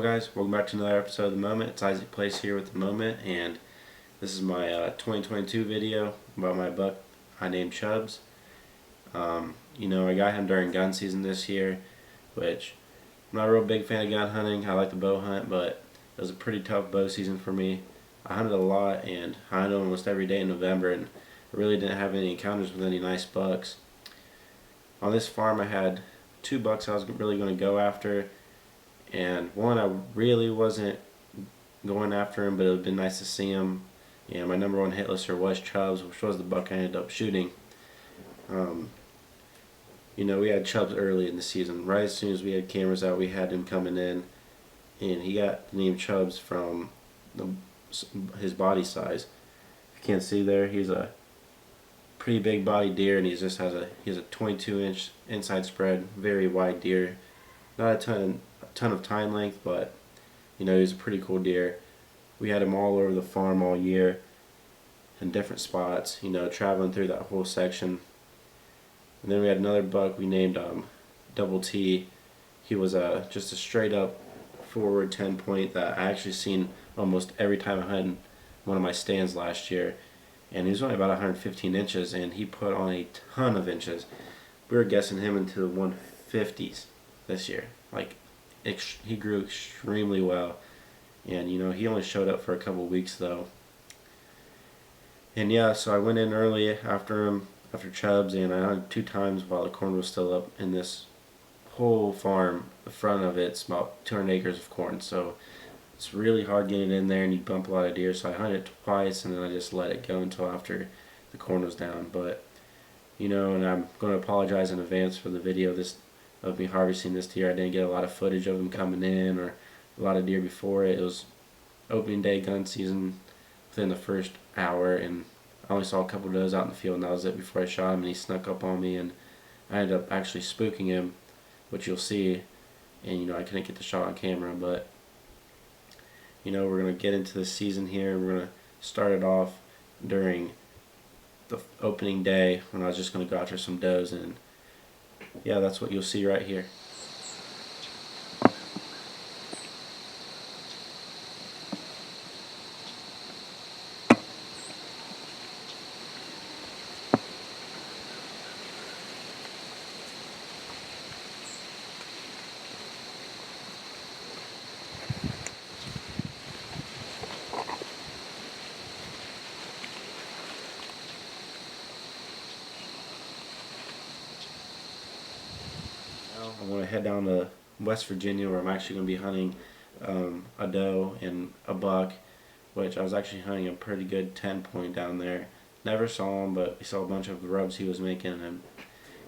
guys, welcome back to another episode of The Moment. It's Isaac Place here with The Moment, and this is my 2022 video about my buck I named Chubbs. I got him during gun season this year, which I'm not a real big fan of gun hunting. I like the bow hunt, but it was a pretty tough bow season for me. I hunted a lot, and I hunted almost every day in November, and I really didn't have any encounters with any nice bucks. On this farm I had two bucks I was really going to go after, and one I really wasn't going after him, but it would have been nice to see him. And my number one hit lister was Chubbs, which was the buck I ended up shooting. We had Chubbs early in the season. Right as soon as we had cameras out, we had him coming in, and he got the name Chubbs from his body size. If you can't see there, he's a pretty big body deer, and he has a 22-inch inside spread, very wide deer. Not a ton of tine length, but he's a pretty cool deer. We had him all over the farm all year in different spots, traveling through that whole section. And then we had another buck we named Double T. He was just a straight up forward 10 point that I actually seen almost every time I hunted one of my stands last year. And he was only about 115 inches, and he put on a ton of inches. We were guessing him into the 150s this year. He grew extremely well, and he only showed up for a couple weeks though. And yeah, so I went in early after Chubbs, and I hunted 2 times while the corn was still up in this whole farm. The front of it's about 200 acres of corn, so it's really hard getting in there, and you bump a lot of deer. So I hunted twice, and then I just let it go until after the corn was down. But and I'm going to apologize in advance for the video of me harvesting this deer. I didn't get a lot of footage of him coming in or a lot of deer before it. It was opening day gun season within the first hour, and I only saw a couple of does out in the field, and that was it before I shot him, and he snuck up on me, and I ended up actually spooking him, which you'll see. And I couldn't get the shot on camera, but we're going to get into the season here. We're going to start it off during the opening day when I was just going to go after some does, and yeah, that's what you'll see right here. I'm going to head down to West Virginia, where I'm actually going to be hunting a doe and a buck, which I was actually hunting a pretty good 10 point down there. Never saw him, but we saw a bunch of rubs he was making, and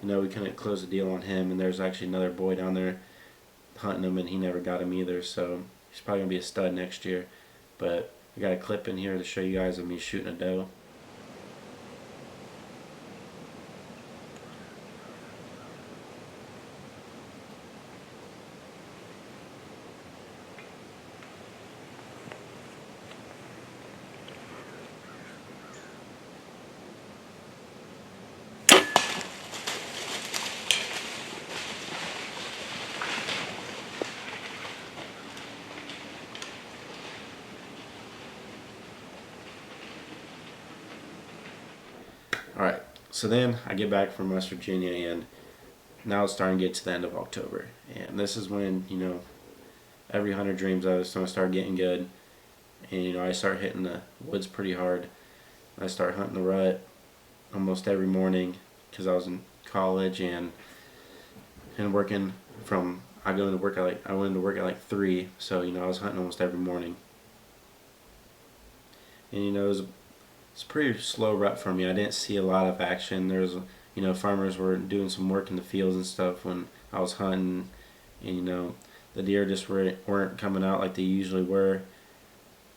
we couldn't close the deal on him. And there's actually another boy down there hunting him, and he never got him either, so he's probably going to be a stud next year. But I got a clip in here to show you guys of me shooting a doe. Alright, so then I get back from West Virginia, and now it's starting to get to the end of October. And this is when, every hunter dreams of. It's going to start getting good. And, I start hitting the woods pretty hard. I start hunting the rut almost every morning because I was in college and working from, I went into work at like 3, so, I was hunting almost every morning. And, it's a pretty slow rut for me. I didn't see a lot of action. There was, farmers were doing some work in the fields and stuff when I was hunting, and the deer just weren't coming out like they usually were.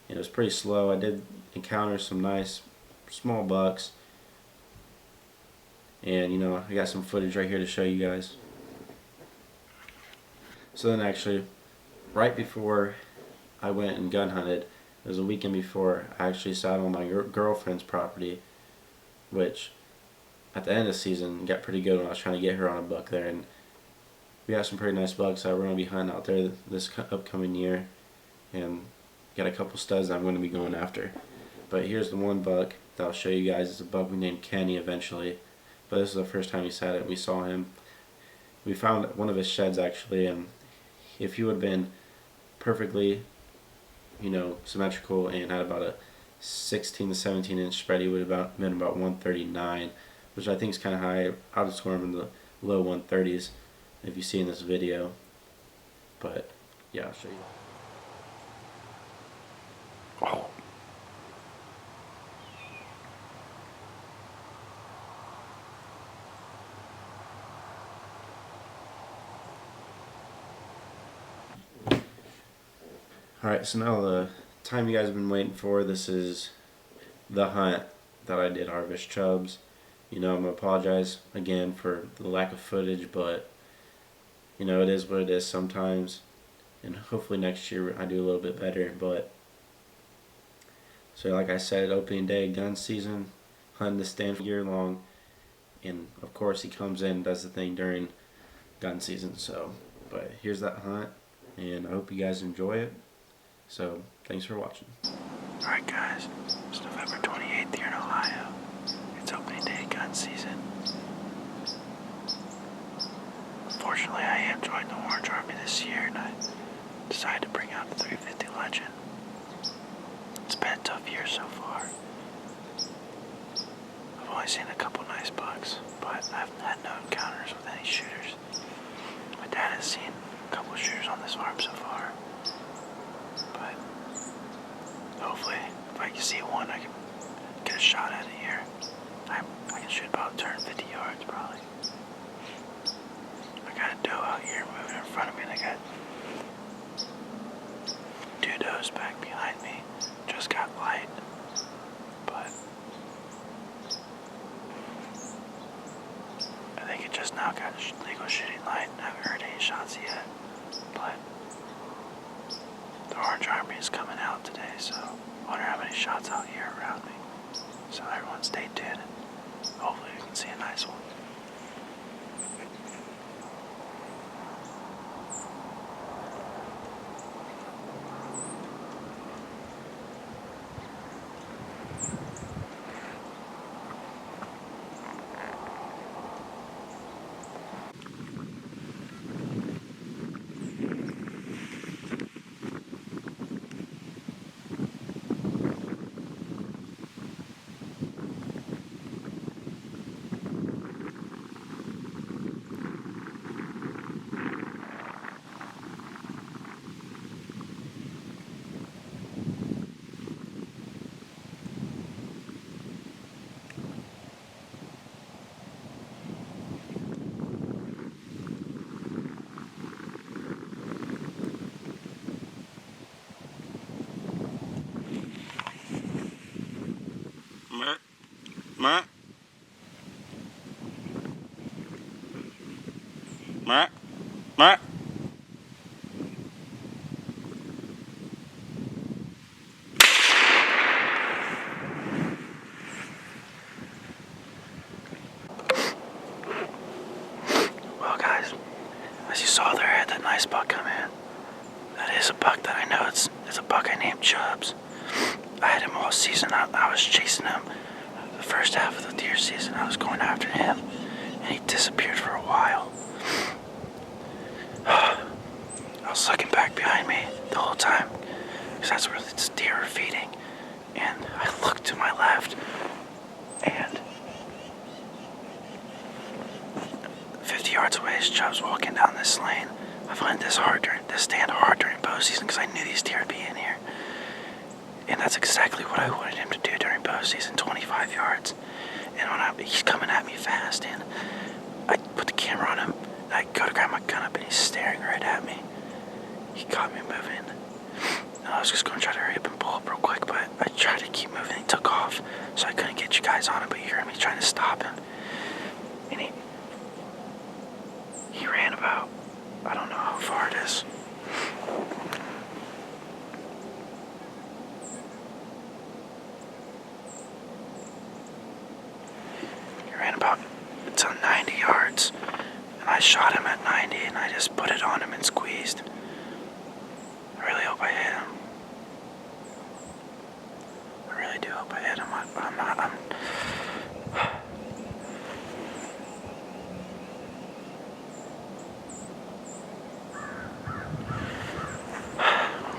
It was pretty slow. I did encounter some nice small bucks, and I got some footage right here to show you guys. So then actually, right before I went and gun hunted, it was a weekend before I actually sat on my girlfriend's property, which at the end of the season got pretty good when I was trying to get her on a buck there. And we got some pretty nice bucks that we're going to be hunting out there this upcoming year, and got a couple studs that I'm going to be going after. But here's the one buck that I'll show you guys. It's a buck we named Kenny eventually, but this is the first time he sat it. We saw him. We found one of his sheds actually, and if he would have been perfectly, symmetrical and had about a 16 to 17 inch spread, he would have been about 139, which I think is kind of high. I would score him in the low 130s if you see in this video. But yeah, I'll show you. Oh. Alright, so now the time you guys have been waiting for. This is the hunt that I did harvest chubs. I'm going to apologize again for the lack of footage, but it is what it is sometimes, and hopefully next year I do a little bit better. But so like I said, opening day, gun season, hunting the stand year long, and of course he comes in and does the thing during gun season. So, but here's that hunt, and I hope you guys enjoy it. So, thanks for watching. Alright guys, it's November 28th here in Ohio. It's opening day gun season. Unfortunately, I am joining the Orange Army this year, and I decided to bring out the 350 Legend. It's been a tough year so far. I've only seen a couple nice bucks, but I've had no encounters with any shooters. My dad has seen a couple shooters on this farm so far. But hopefully, if I can see one, I can get a shot at it here. I can shoot about turn 50 yards probably. I got a doe out here moving in front of me, and I got 2 does back behind me. Just got light, but I think it just now got legal shooting light. I haven't heard any shots yet, but the Orange Army is coming out today, so I wonder how many shots out here around me. So everyone stay tuned, and hopefully we can see a nice one. Ma. Ma. Ma. Well guys, as you saw there, I had that nice buck come in. That is a buck that I know. It's a buck I named Chubbs. I had him all season. I was chasing him. The first half of the deer season, I was going after him, and he disappeared for a while. I was looking back behind me the whole time, because that's where the deer were feeding. And I looked to my left, and 50 yards away is Chubbs walking down this lane. I find this stand hard during bow season because I knew these deer would be in here. And that's exactly what I wanted him to do during bow season, 25 yards. And he's coming at me fast, and I put the camera on him, and I go to grab my gun up, and he's staring right at me. He caught me moving. And I was just going to try to hurry up and pull up real quick, but I tried to keep moving. He took off, so I couldn't get you guys on him, but you heard me trying to stop him. And he ran about, I don't know how far it is. He ran about, it's on 90 yards. And I I shot him at 90 and I just put it on him and squeezed. I really hope I hit him. I really do hope I hit him. I'm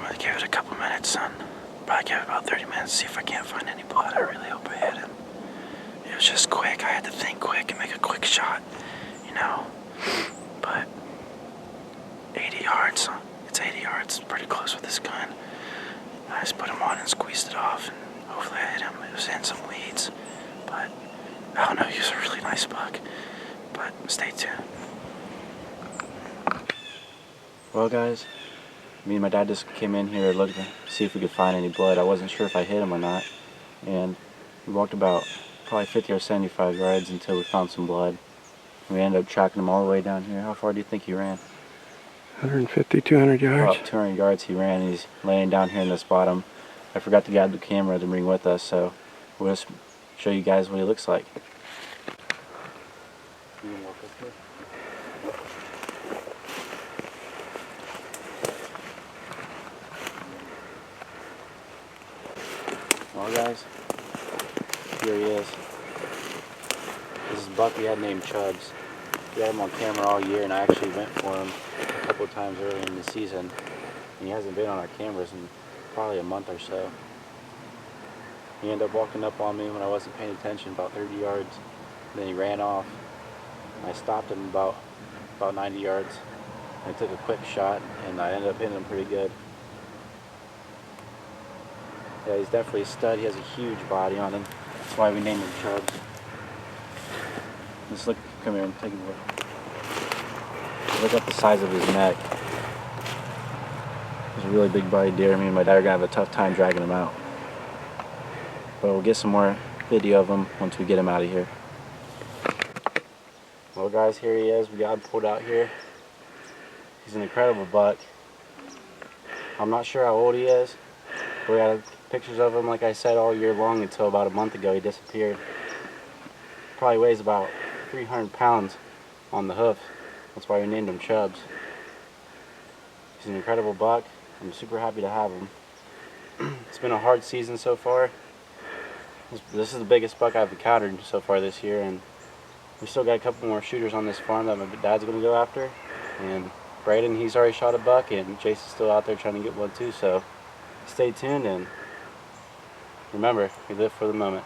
gonna give it a couple minutes, son. Probably give it about 30 minutes to see if I can't find any blood. I really hope I hit him. It was just quick. I had to think quick and make a quick shot, you know. But 80 yards. It's 80 yards. Pretty close with this gun. I just put him on and squeezed it off, and hopefully I hit him. It was in some weeds, but I don't know. He was a really nice buck. But stay tuned. Well, guys, me and my dad just came in here looking to see if we could find any blood. I wasn't sure if I hit him or not, and we walked about probably 50 or 75 yards until we found some blood. We ended up tracking him all the way down here. How far do you think he ran? 150, 200 yards. About 200 yards he ran. He's laying down here in this bottom. I forgot to grab the camera to bring with us, so we'll just show you guys what he looks like. You can walk up here. Well, guys, here he is. This is a buck we had named Chubbs. We had him on camera all year, and I actually went for him a couple of times earlier in the season. And he hasn't been on our cameras in probably a month or so. He ended up walking up on me when I wasn't paying attention, about 30 yards. Then he ran off. I stopped him about 90 yards. I took a quick shot, and I ended up hitting him pretty good. Yeah, he's definitely a stud. He has a huge body on him. That's why we named him Chubbs. Just look, come here and take a look. Look at the size of his neck. He's a really big body deer. Me and my dad are gonna have a tough time dragging him out. But we'll get some more video of him once we get him out of here. Well, guys, here he is. We got him pulled out here. He's an incredible buck. I'm not sure how old he is. We had pictures of him, like I said, all year long until about a month ago he disappeared. Probably weighs about 300 pounds on the hoof. That's why we named him Chubbs. He's an incredible buck. I'm super happy to have him. It's been a hard season so far. This is the biggest buck I've encountered so far this year, and we still got a couple more shooters on this farm that my dad's going to go after. And Braden, he's already shot a buck, and Jason's still out there trying to get one too, so stay tuned, and remember, we live for the moment.